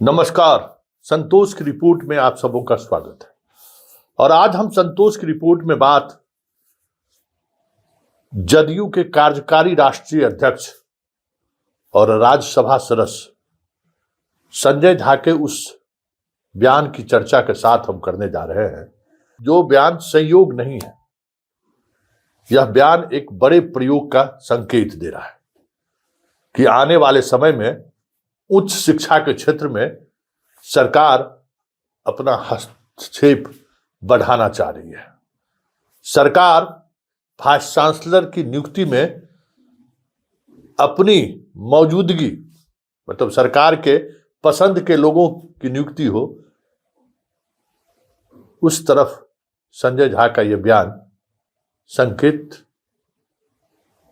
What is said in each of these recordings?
नमस्कार। संतोष की रिपोर्ट में आप सबों का स्वागत है। और आज हम संतोष की रिपोर्ट में बात जदयू के कार्यकारी राष्ट्रीय अध्यक्ष और राज्यसभा सदस्य संजय झा के उस बयान की चर्चा के साथ हम करने जा रहे हैं, जो बयान संयोग नहीं है। यह बयान एक बड़े प्रयोग का संकेत दे रहा है कि आने वाले समय में उच्च शिक्षा के क्षेत्र में सरकार अपना हस्तक्षेप बढ़ाना चाह रही है। सरकार वाइस चांसलर की नियुक्ति में अपनी मौजूदगी, मतलब सरकार के पसंद के लोगों की नियुक्ति हो, उस तरफ संजय झा का यह बयान संकेत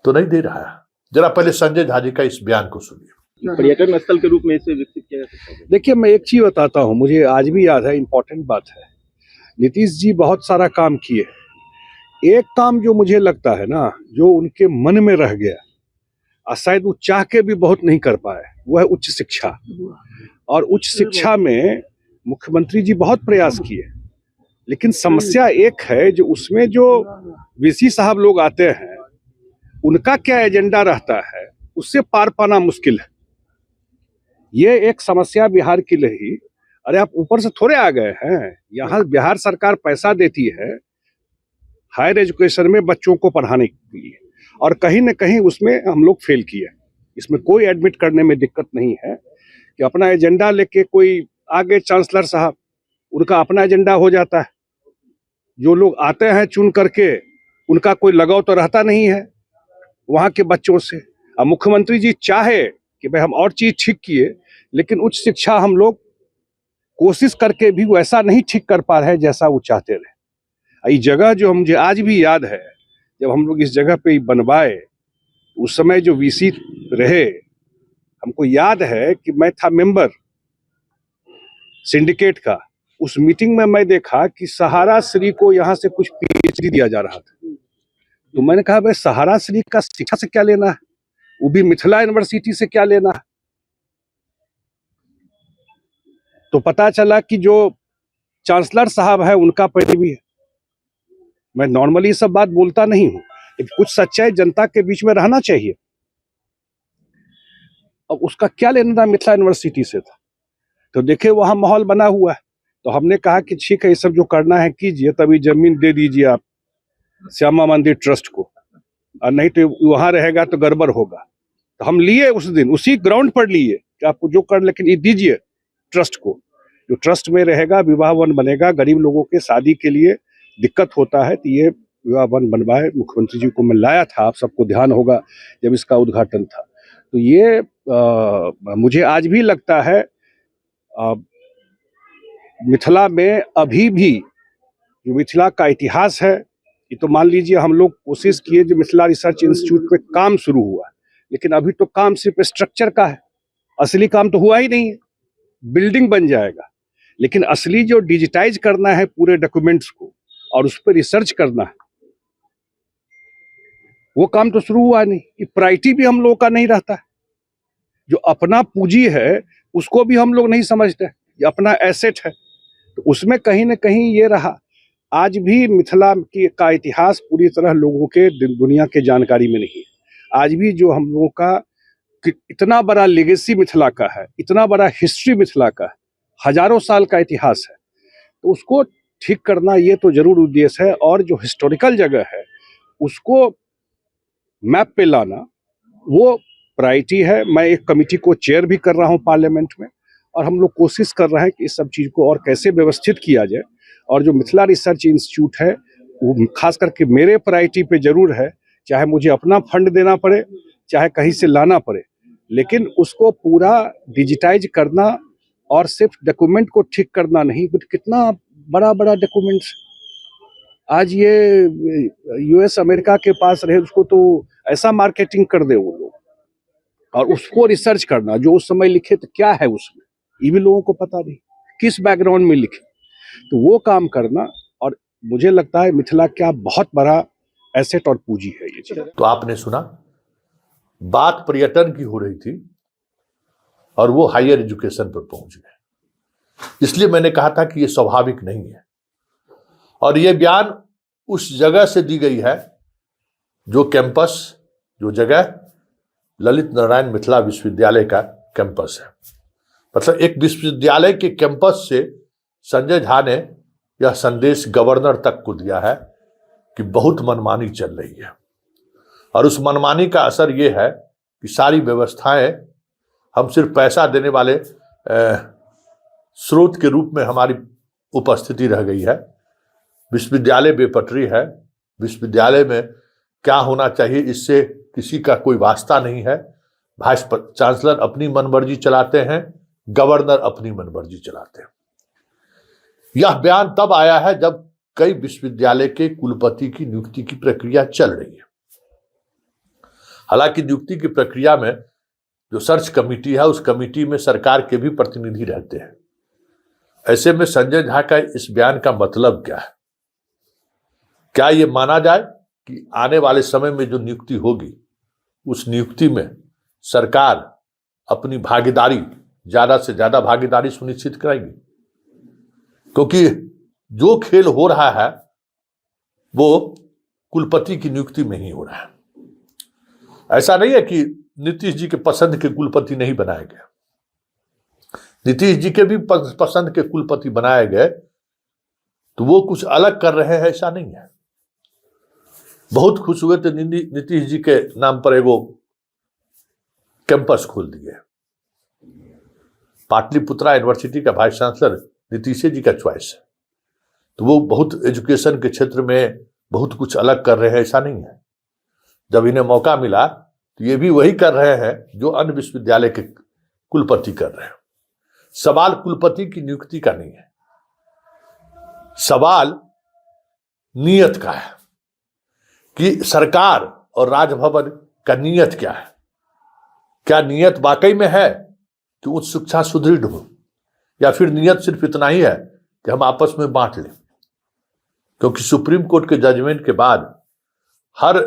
तो नहीं दे रहा है। जरा पहले संजय झा जी का इस बयान को सुनिए। पर्यटन स्थल के रूप में इसे विकसित किया जा सकता है। देखिए, मैं एक चीज बताता हूँ, मुझे आज भी याद है, इंपॉर्टेंट बात है। नीतीश जी बहुत सारा काम किए। एक काम जो मुझे लगता है ना, जो उनके मन में रह गया और शायद वो चाह के भी बहुत नहीं कर पाए, वो है उच्च शिक्षा। और उच्च शिक्षा में मुख्यमंत्री जी बहुत प्रयास किए, लेकिन समस्या एक है, जो उसमें जो वीसी साहब लोग आते हैं, उनका क्या एजेंडा रहता है, उससे पार पाना मुश्किल है। ये एक समस्या बिहार की रही। अरे आप ऊपर से थोड़े आ गए हैं, यहाँ बिहार सरकार पैसा देती है हायर एजुकेशन में बच्चों को पढ़ाने के लिए, और कहीं न कहीं उसमें हम लोग फेल किए। इसमें कोई एडमिट करने में दिक्कत नहीं है कि अपना एजेंडा लेके कोई आगे चांसलर साहब, उनका अपना एजेंडा हो जाता है। जो लोग आते हैं चुन करके, उनका कोई लगाव तो रहता नहीं है वहाँ के बच्चों से। अब मुख्यमंत्री जी चाहे कि भाई हम और चीज ठीक किए, लेकिन उच्च शिक्षा हम लोग कोशिश करके भी वैसा नहीं ठीक कर पा रहे जैसा वो चाहते रहे। ये जगह जो मुझे आज भी याद है, जब हम लोग इस जगह पे बनवाए, उस समय जो वीसी रहे, हमको याद है कि मैं था मेंबर सिंडिकेट का। उस मीटिंग में मैं देखा कि सहारा श्री को यहाँ से कुछ पीएचडी दिया जा रहा था। तो मैंने कहा, भाई सहारा श्री का शिक्षा से क्या लेना है, वो भी मिथिला यूनिवर्सिटी से क्या लेना है। तो पता चला कि जो चांसलर साहब है उनका पैसा भी है। मैं नॉर्मली सब बात बोलता नहीं हूं, लेकिन कुछ सच्चाई जनता के बीच में रहना चाहिए। अब उसका क्या लेना था मिथिला यूनिवर्सिटी से था। तो देखे वहां माहौल बना हुआ है, तो हमने कहा कि ठीक है, ये सब जो करना है कीजिए, तभी जमीन दे दीजिए आप श्यामा मंदिर ट्रस्ट को, और नहीं तो वहां रहेगा तो गड़बड़ होगा। तो हम लिए उस दिन उसी ग्राउंड पर लिए कि आपको जो कर, लेकिन ये दीजिए ट्रस्ट को। जो ट्रस्ट में रहेगा, विवाह वन बनेगा। गरीब लोगों के शादी के लिए दिक्कत होता है, तो ये विवाह वन बनवाए। मुख्यमंत्री जी को मैं लाया था, आप सबको ध्यान होगा जब इसका उद्घाटन था। तो ये मुझे आज भी लगता है मिथिला में अभी भी जो मिथिला का इतिहास है, ये तो मान लीजिए हम लोग कोशिश किए, जो मिथिला रिसर्च इंस्टीट्यूट पे काम शुरू हुआ, लेकिन अभी तो काम सिर्फ स्ट्रक्चर का है, असली काम तो हुआ ही नहीं है। बिल्डिंग बन जाएगा, लेकिन असली जो डिजिटाइज करना है पूरे डॉक्यूमेंट्स को और उस पर रिसर्च करना है, वो काम तो शुरू हुआ नहीं। कि प्रायोरिटी भी हम लोगों का नहीं रहता है। जो अपना पूंजी है उसको भी हम लोग नहीं समझते, ये अपना एसेट है। तो उसमें कहीं ना कहीं ये रहा। आज भी मिथिला का इतिहास पूरी तरह लोगों के दुनिया के जानकारी में नहीं है। आज भी जो हम लोगों का इतना बड़ा लेगेसी मिथिला का है, इतना बड़ा हिस्ट्री मिथिला का है, हजारों साल का इतिहास है, तो उसको ठीक करना ये तो जरूर उद्देश्य है। और जो हिस्टोरिकल जगह है उसको मैप पे लाना, वो प्रायोरिटी है। मैं एक कमेटी को चेयर भी कर रहा हूँ पार्लियामेंट में, और हम लोग कोशिश कर रहे हैं कि इस सब चीज को और कैसे व्यवस्थित किया जाए। और जो मिथिला रिसर्च इंस्टीट्यूट है, वो खास करके मेरे प्रायोरिटी पे जरूर है, चाहे मुझे अपना फंड देना पड़े, चाहे कहीं से लाना पड़े, लेकिन उसको पूरा डिजिटाइज करना और सिर्फ डॉक्यूमेंट को ठीक करना नहीं। कितना बड़ा बड़ा डॉक्यूमेंट्स आज ये यूएस अमेरिका के पास रहे, उसको तो ऐसा मार्केटिंग कर दे वो लोग, और उसको रिसर्च करना, जो उस समय लिखे तो क्या है उसमें, ये भी लोगों को पता नहीं, किस बैकग्राउंड में लिखे, तो वो काम करना। और मुझे लगता है मिथिला क्या बहुत बड़ा एसेट और पूंजी है ये चीज। तो आपने सुना, बात पर्यटन की हो रही थी और वो हायर एजुकेशन पर पहुंच गए। इसलिए मैंने कहा था कि ये स्वाभाविक नहीं है। और ये बयान उस जगह से दी गई है जो कैंपस, जो जगह ललित नारायण मिथिला विश्वविद्यालय का कैंपस है। मतलब एक विश्वविद्यालय के कैंपस से संजय झा ने यह संदेश गवर्नर तक को दिया है कि बहुत मनमानी चल रही है, और उस मनमानी का असर यह है कि सारी व्यवस्थाएं हम सिर्फ पैसा देने वाले स्रोत के रूप में हमारी उपस्थिति रह गई है। विश्वविद्यालय बेपटरी है। विश्वविद्यालय में क्या होना चाहिए इससे किसी का कोई वास्ता नहीं है। वाइस चांसलर अपनी मनमर्जी चलाते हैं, गवर्नर अपनी मनमर्जी चलाते हैं। यह बयान तब आया है जब कई विश्वविद्यालय के कुलपति की नियुक्ति की प्रक्रिया चल रही है। हालांकि नियुक्ति की प्रक्रिया में जो सर्च कमेटी है, उस कमेटी में सरकार के भी प्रतिनिधि रहते हैं। ऐसे में संजय झा का इस बयान का मतलब क्या है? क्या यह माना जाए कि आने वाले समय में जो नियुक्ति होगी, उस नियुक्ति में सरकार अपनी भागीदारी, ज्यादा से ज्यादा भागीदारी सुनिश्चित कराएगी? क्योंकि जो खेल हो रहा है वो कुलपति की नियुक्ति में ही हो रहा है। ऐसा नहीं है कि नीतीश जी के पसंद के कुलपति नहीं बनाए गए। नीतीश जी के भी पसंद के कुलपति बनाए गए, तो वो कुछ अलग कर रहे हैं ऐसा नहीं है। बहुत खुश हुए थे नीतीश जी के नाम पर एगो कैंपस खोल दिए। पाटलिपुत्रा यूनिवर्सिटी का वाइस चांसलर नीतीश जी का चॉइस है, तो वो बहुत एजुकेशन के क्षेत्र में बहुत कुछ अलग कर रहे हैं ऐसा नहीं है। जब इन्हें मौका मिला तो ये भी वही कर रहे हैं जो अन्य विश्वविद्यालय के कुलपति कर रहे हैं। सवाल कुलपति की नियुक्ति का नहीं है, सवाल नीयत का है कि सरकार और राजभवन का नीयत क्या है। क्या नीयत वाकई में है कि उच्च शिक्षा सुदृढ़ हो, या फिर नीयत सिर्फ इतना ही है कि हम आपस में बांट लें? क्योंकि सुप्रीम कोर्ट के जजमेंट के बाद हर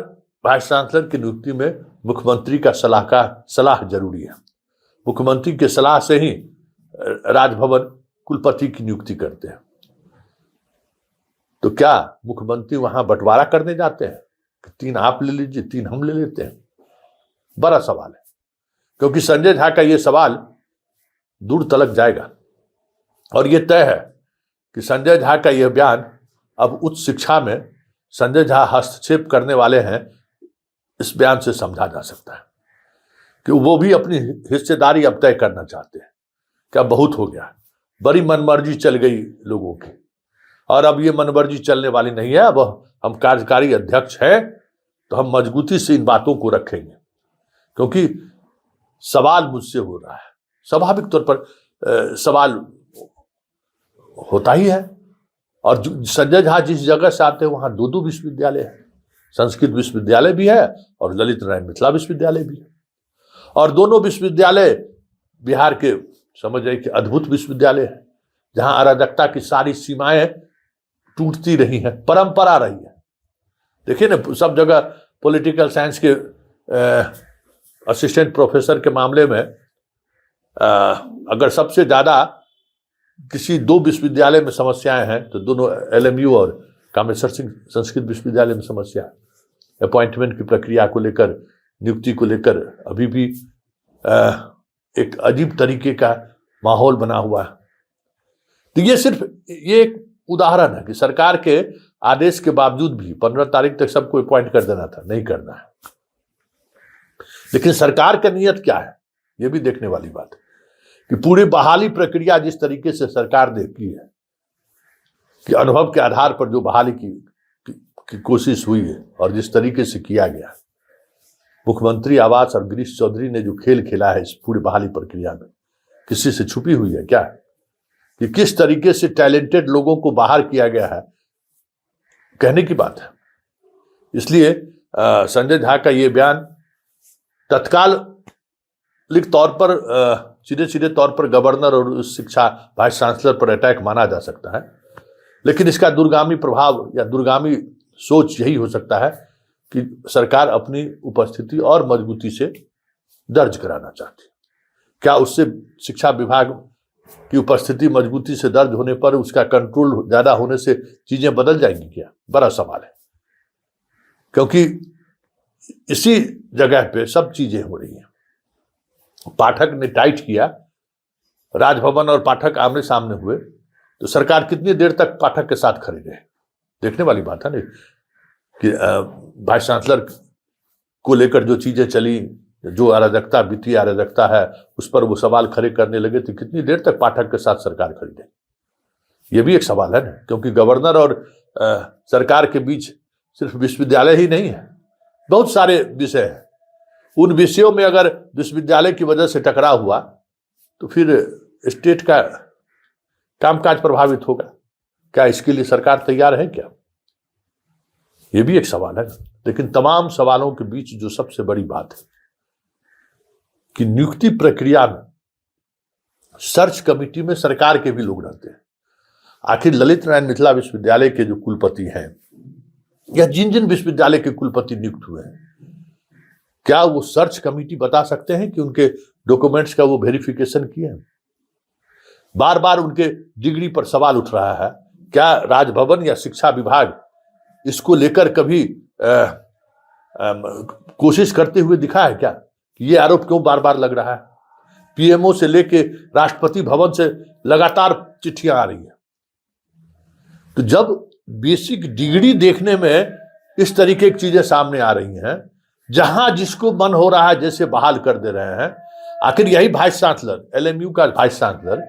वाइस चांसलर की नियुक्ति में मुख्यमंत्री का सलाह जरूरी है। मुख्यमंत्री के सलाह से ही राजभवन कुलपति की नियुक्ति करते हैं। तो क्या मुख्यमंत्री वहां बंटवारा करने जाते हैं कि 3 आप ले लीजिए, 3 हम ले लेते हैं? बड़ा सवाल है, क्योंकि संजय झा का यह सवाल दूर तलक जाएगा। और यह तय है कि संजय झा का यह बयान अब उच्च शिक्षा में संजय झा हस्तक्षेप करने वाले हैं, इस बयान से समझा जा सकता है कि वो भी अपनी हिस्सेदारी अब तय करना चाहते हैं। क्या बहुत हो गया, बड़ी मनमर्जी चल गई लोगों की, और अब ये मनमर्जी चलने वाली नहीं है। अब हम कार्यकारी अध्यक्ष हैं तो हम मजबूती से इन बातों को रखेंगे, क्योंकि सवाल मुझसे हो रहा है। स्वाभाविक तौर पर सवाल होता ही है। और संजय झा जिस जगह से आते हैं वहां 2 विश्वविद्यालय है। संस्कृत विश्वविद्यालय भी है और ललित नारायण मिथिला विश्वविद्यालय भी है। और दोनों विश्वविद्यालय बिहार के समझ कि अद्भुत विश्वविद्यालय है, जहां अराजकता की सारी सीमाएं टूटती रही हैं, परंपरा रही है। देखिए ना, सब जगह पॉलिटिकल साइंस के असिस्टेंट प्रोफेसर के मामले में अगर सबसे ज्यादा किसी 2 विश्वविद्यालय में समस्याएं हैं तो दोनों LMU और कामेश्वर सिंह संस्कृत विश्वविद्यालय में समस्या है। अपॉइंटमेंट की प्रक्रिया को लेकर, नियुक्ति को लेकर अभी भी एक अजीब तरीके का माहौल बना हुआ है। तो ये सिर्फ एक उदाहरण है कि सरकार के आदेश के बावजूद भी 15 तारीख तक सबको अपॉइंट कर देना था, नहीं करना है। लेकिन सरकार का नियत क्या है, ये भी देखने वाली बात है कि पूरी बहाली प्रक्रिया जिस तरीके से सरकार ने की है, कि अनुभव के आधार पर जो बहाली की कोशिश हुई है और जिस तरीके से किया गया, मुख्यमंत्री आवास और गिरीश चौधरी ने जो खेल खेला है इस पूरी बहाली प्रक्रिया में, किसी से छुपी हुई है क्या? कि किस तरीके से टैलेंटेड लोगों को बाहर किया गया है, कहने की बात है। इसलिए संजय झा का ये बयान तत्कालिक तौर पर सीधे तौर पर गवर्नर और शिक्षा वाइस चांसलर पर अटैक माना जा सकता है, लेकिन इसका दूरगामी प्रभाव या दूरगामी सोच यही हो सकता है कि सरकार अपनी उपस्थिति और मजबूती से दर्ज कराना चाहती है। क्या उससे शिक्षा विभाग कि उपस्थिति मजबूती से दर्ज होने पर उसका कंट्रोल ज्यादा होने से चीजें बदल जाएंगी क्या? बड़ा सवाल है, क्योंकि इसी जगह पे सब चीजें हो रही हैं। पाठक ने टाइट किया, राजभवन और पाठक आमने सामने हुए, तो सरकार कितनी देर तक पाठक के साथ खड़ी रहे? देखने वाली बात है ना कि वाइस चांसलर को लेकर जो चीजें चली, जो अराजकता, वित्तीय अराजकता है, उस पर वो सवाल खड़े करने लगे, तो कितनी देर तक पाठक के साथ सरकार खड़ी रही? ये भी एक सवाल है ना, क्योंकि गवर्नर और सरकार के बीच सिर्फ विश्वविद्यालय ही नहीं है, बहुत सारे विषय हैं। उन विषयों में अगर विश्वविद्यालय की वजह से टकराव हुआ तो फिर स्टेट का कामकाज प्रभावित होगा। क्या इसके लिए सरकार तैयार है क्या? ये भी एक सवाल है। लेकिन तमाम सवालों के बीच जो सबसे बड़ी बात है कि नियुक्ति प्रक्रिया में सर्च कमेटी में सरकार के भी लोग रहते हैं। आखिर ललित नारायण मिथिला विश्वविद्यालय के जो कुलपति हैं या जिन जिन विश्वविद्यालय के कुलपति नियुक्त हुए हैं, क्या वो सर्च कमेटी बता सकते हैं कि उनके डॉक्यूमेंट्स का वो वेरिफिकेशन किए हैं? बार बार उनके डिग्री पर सवाल उठ रहा है। क्या राजभवन या शिक्षा विभाग इसको लेकर कभी कोशिश करते हुए दिखा है क्या कि ये आरोप क्यों बार बार लग रहा है? पीएमओ से लेके राष्ट्रपति भवन से लगातार चिट्ठियां आ रही हैं। तो जब बेसिक डिग्री देखने में इस तरीके की चीजें सामने आ रही हैं, जहां जिसको मन हो रहा है जैसे बहाल कर दे रहे हैं, आखिर यही वाइस चांसलर, एलएमयू का वाइस चांसलर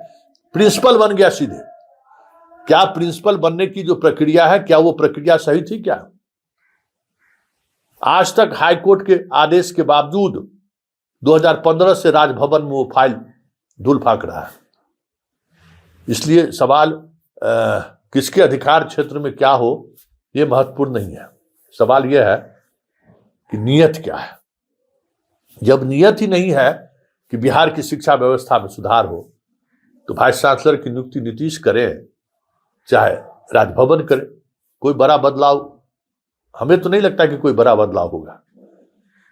प्रिंसिपल बन गया सीधे। क्या प्रिंसिपल बनने की जो प्रक्रिया है, क्या वो प्रक्रिया सही थी क्या? आज तक हाईकोर्ट के आदेश के बावजूद 2015 से राजभवन में वो फाइल धूल फाक रहा है। इसलिए सवाल किसके अधिकार क्षेत्र में क्या हो, ये महत्वपूर्ण नहीं है। सवाल यह है कि नीयत क्या है। जब नीयत ही नहीं है कि बिहार की शिक्षा व्यवस्था में सुधार हो, तो वाइस चांसलर की नियुक्ति नीतीश करें चाहे राजभवन करे, कोई बड़ा बदलाव हमें तो नहीं लगता कि कोई बड़ा बदलाव होगा।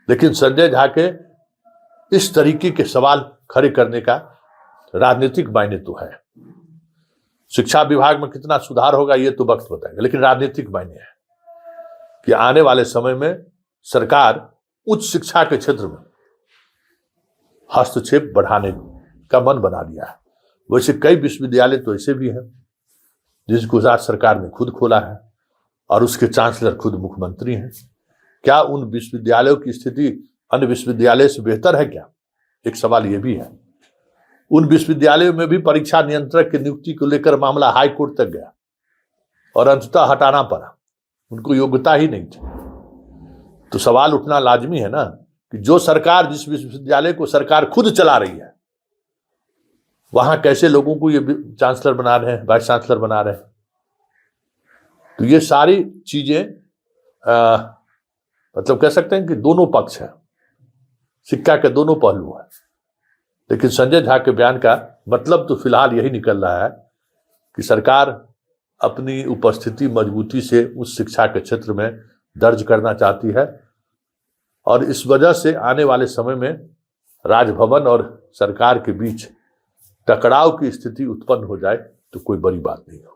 लेकिन संजय झा के इस तरीके के सवाल खड़े करने का राजनीतिक मायने तो है। शिक्षा विभाग में कितना सुधार होगा ये तो वक्त बताएगा, लेकिन राजनीतिक मायने है कि आने वाले समय में सरकार उच्च शिक्षा के क्षेत्र में हस्तक्षेप बढ़ाने का मन बना लिया है। वैसे कई विश्वविद्यालय तो ऐसे भी हैं जिसको गुजरात सरकार ने खुद खोला है और उसके चांसलर खुद मुख्यमंत्री हैं। क्या उन विश्वविद्यालयों की स्थिति अन्य विश्वविद्यालय से बेहतर है क्या? एक सवाल यह भी है। उन विश्वविद्यालयों में भी परीक्षा नियंत्रक की नियुक्ति को लेकर मामला हाई कोर्ट तक गया और अंततः हटाना पड़ा, उनको योग्यता ही नहीं थी। तो सवाल उठना लाजमी है ना कि जो सरकार, जिस विश्वविद्यालय को सरकार खुद चला रही है, वहां कैसे लोगों को ये चांसलर बना रहे हैं, वाइस चांसलर बना रहे हैं। तो ये सारी चीजें मतलब कह सकते हैं कि दोनों पक्ष है, सिक्का के दोनों पहलू है। लेकिन संजय झा के बयान का मतलब तो फिलहाल यही निकल रहा है कि सरकार अपनी उपस्थिति मजबूती से उस शिक्षा के क्षेत्र में दर्ज करना चाहती है और इस वजह से आने वाले समय में राजभवन और सरकार के बीच टकराव की स्थिति उत्पन्न हो जाए तो कोई बड़ी बात नहीं हो।